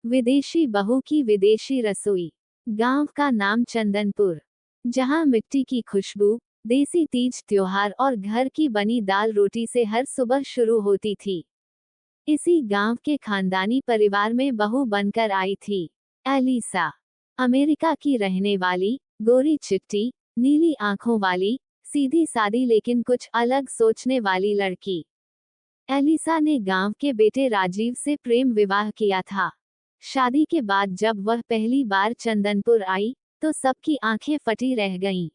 विदेशी बहू की विदेशी रसोई। गांव का नाम चंदनपुर, जहां मिट्टी की खुशबू, देसी तीज त्योहार और घर की बनी दाल रोटी से हर सुबह शुरू होती थी। इसी गांव के खानदानी परिवार में बहू बनकर आई थी एलिसा। अमेरिका की रहने वाली, गोरी चिट्टी, नीली आंखों वाली, सीधी सादी लेकिन कुछ अलग सोचने वाली लड़की। एलिसा ने गांव के बेटे राजीव से प्रेम विवाह किया था। शादी के बाद जब वह पहली बार चंदनपुर आई, तो सबकी आंखें फटी रह गईं।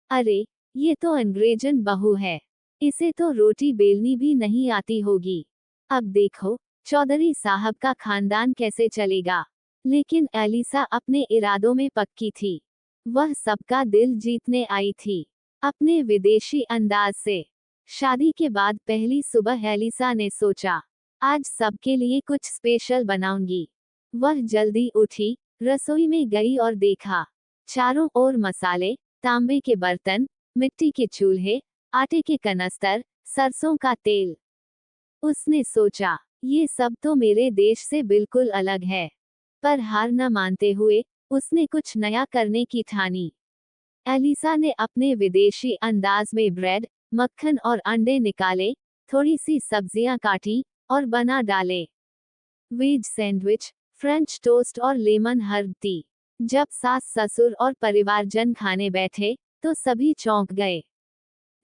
अरे, ये तो अंग्रेजन बहू है। इसे तो रोटी बेलनी भी नहीं आती होगी। अब देखो, चौधरी साहब का खानदान कैसे चलेगा। लेकिन एलिसा अपने इरादों में पक्की थी। वह सबका दिल जीतने आई थी, अपने विदेशी अंदाज से। शादी के बाद पहली सुबह एलिसा ने सोचा, आज सबके लिए कुछ स्पेशल बनाऊंगी। वह जल्दी उठी, रसोई में गई और देखा, चारों ओर मसाले, तांबे के बर्तन, मिट्टी के चूल्हे, आटे के कनस्तर, सरसों का तेल। उसने सोचा, ये सब तो मेरे देश से बिल्कुल अलग है। पर हार न मानते हुए, उसने कुछ नया करने की ठानी। एलिसा ने अपने विदेशी अंदाज में ब्रेड, मक्खन और अंडे निकाले, थोड़ी सी सब्जियां काटी और बना डाले। वेज सैंडविच, फ्रेंच टोस्ट और लेमन हर्ब टी। जब सास ससुर और परिवारजन खाने बैठे, तो सभी चौंक गए।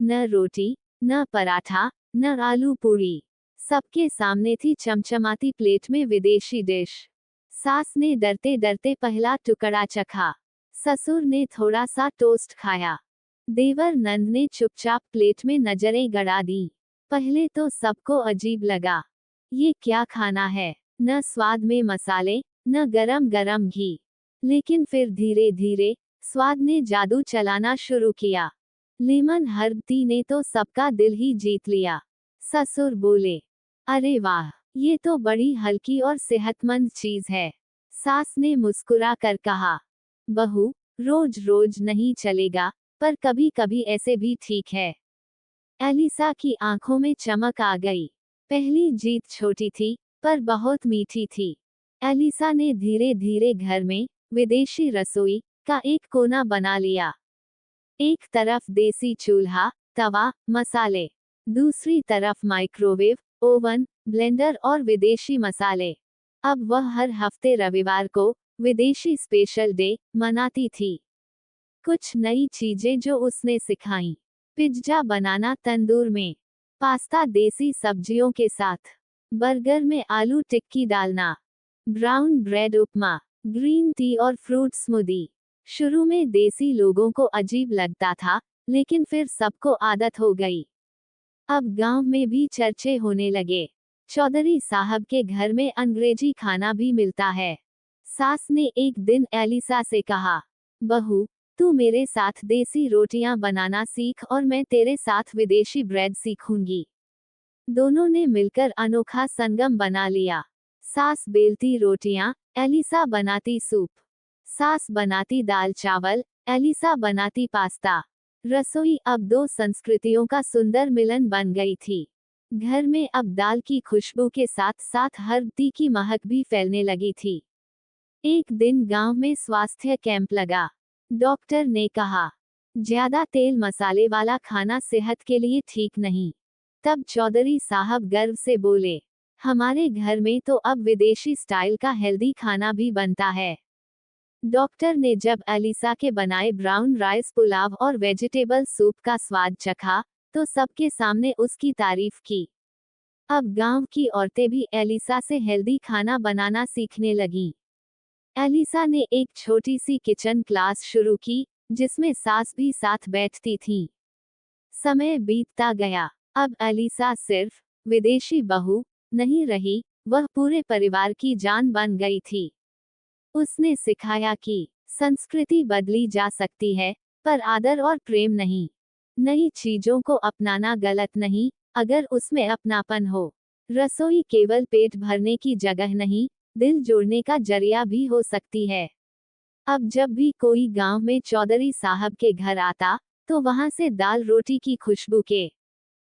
न रोटी, न पराठा, न आलू पूरी। सबके सामने थी चमचमाती प्लेट में विदेशी डिश। सास ने डरते डरते पहला टुकड़ा चखा। ससुर ने थोड़ा सा टोस्ट खाया। देवर नंद ने चुपचाप प्लेट में नजरें गड़ा दी। पहले तो सबको अजीब लगा। ये क्या खाना है, न स्वाद में मसाले, न गरम गरम घी। लेकिन फिर धीरे धीरे स्वाद ने जादू चलाना शुरू किया। लेमन हर्ब टी ने तो सबका दिल ही जीत लिया। ससुर बोले, अरे वाह, ये तो बड़ी हल्की और सेहतमंद चीज है। सास ने मुस्कुरा कर कहा, बहू, रोज रोज नहीं चलेगा, पर कभी कभी ऐसे भी ठीक है। एलिसा की आंखों में चमक आ गई। पहली जीत छोटी थी, पर बहुत मीठी थी। एलिसा ने धीरे धीरे घर में विदेशी रसोई का एक कोना बना लिया। एक तरफ देसी चूल्हा, तवा, मसाले। दूसरी तरफ माइक्रोवेव, ओवन, ब्लेंडर और विदेशी मसाले। अब वह हर हफ्ते रविवार को विदेशी स्पेशल डे मनाती थी। कुछ नई चीजें जो उसने सिखाई, पिज्जा बनाना तंदूर में, पास्ता देसी सब्जियों के साथ, बर्गर में आलू टिक्की डालना, ब्राउन ब्रेड उपमा, ग्रीन टी और फ्रूट स्मूदी। शुरू में देसी लोगों को अजीब लगता था, लेकिन फिर सबको आदत हो गई। अब गांव में भी चर्चे होने लगे, चौधरी साहब के घर में अंग्रेजी खाना भी मिलता है। सास ने एक दिन एलिसा से कहा, बहू, तू मेरे साथ देसी रोटियां बनाना सीख और मैं तेरे साथ विदेशी ब्रेड सीखूंगी। दोनों ने मिलकर अनोखा संगम बना लिया। सास बेलती रोटियां, एलिसा बनाती सूप। सास बनाती दाल चावल, एलिसा बनाती पास्ता। रसोई अब दो संस्कृतियों का सुंदर मिलन बन गई थी। घर में अब दाल की खुशबू के साथ साथ हर्ब टी की महक भी फैलने लगी थी। एक दिन गांव में स्वास्थ्य कैंप लगा। डॉक्टर ने कहा, ज्यादा तेल मसाले वाला खाना सेहत के लिए ठीक नहीं। तब चौधरी साहब गर्व से बोले, हमारे घर में तो अब विदेशी स्टाइल का हेल्दी खाना भी बनता है। डॉक्टर ने जब एलिसा के बनाए ब्राउन राइस पुलाव और वेजिटेबल सूप का स्वाद चखा, तो सबके सामने उसकी तारीफ की। अब गांव की औरतें भी एलिसा से हेल्दी खाना बनाना सीखने लगीं। एलिसा ने एक छोटी सी किचन क्लास शुरू की, जिसमें सास भी साथ बैठती थी। समय बीतता गया। अब एलिसा सिर्फ विदेशी बहू नहीं रही, वह पूरे परिवार की जान बन गई थी। उसने सिखाया कि संस्कृति बदली जा सकती है, पर आदर और प्रेम नहीं। नई चीजों को अपनाना गलत नहीं, अगर उसमें अपनापन हो। रसोई केवल पेट भरने की जगह नहीं, दिल जोड़ने का जरिया भी हो सकती है। अब जब भी कोई गांव में चौधरी साहब के घर आता, तो वहां से दाल रोटी की खुशबू के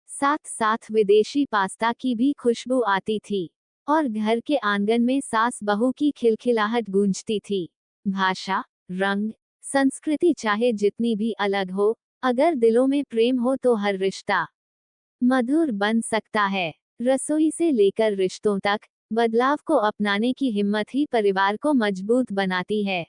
साथ साथ विदेशी पास्ता की भी खुशबू आती थी। और घर के आंगन में सास बहू की खिलखिलाहट गूंजती थी। भाषा, रंग, संस्कृति चाहे जितनी भी अलग हो, अगर दिलों में प्रेम हो तो हर रिश्ता मधुर बन सकता है। रसोई से लेकर रिश्तों तक, बदलाव को अपनाने की हिम्मत ही परिवार को मजबूत बनाती है।